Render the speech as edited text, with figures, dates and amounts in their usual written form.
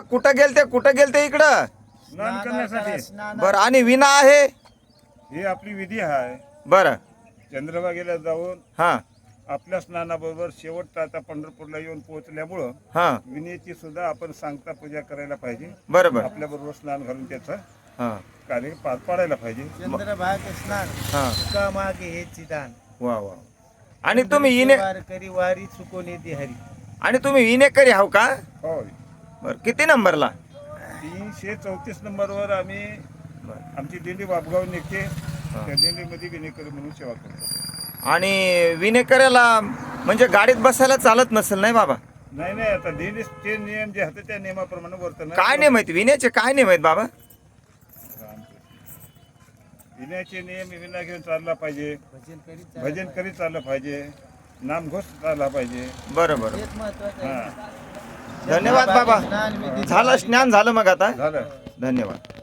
कुठं गेलते इकडं? स्नान करण्यासाठी बरं, आणि विना आहे? ही आपली विधी आहे. बरं. चंद्रभागेला जाऊन हा आपल्या स्नानाबरोबर शेवट आता पंढरपूरला येऊन पोहोचल्यामुळं हा विनेची सुद्धा आपण सांगता पूजा करायला पाहिजे. बरोबर. आपल्या बरोबर स्नान घालून त्याचं हा कार्य पार पाडायला पाहिजे. चंद्रभाग स्नान हा तुका मागे हे चिदान. वा वा. आणि तुम्ही इने करी वारी चुकून येते हरी. आणि तुम्ही विनेकरी हाव का? हो, बरं, किती नंबरला? 334 नंबरवर आम्ही आमची दिंडी वापगाव निघते. त्या दिंडीमध्ये विनेकरी म्हणून सेवा करतो. आणि विनेकऱ्याला म्हणजे गाडीत बसायला चालत नसेल नाही बाबा? नाही, आता दिंडीचे नियम जे होते त्या नियमाप्रमाणे वर्तन. काय नियम आहेत विण्याचे? काय नियम आहेत बाबा? विण्याचे नियम विना घेऊन चालला पाहिजे, भजन करीत भजन करीत चाललं पाहिजे, नामघोष चालला पाहिजे. बरं बरं. हेच महत्वाचं आहे. हा, धन्यवाद बाबा. स्नान विधी झालं, स्नान झालं मग आता? झालं. धन्यवाद.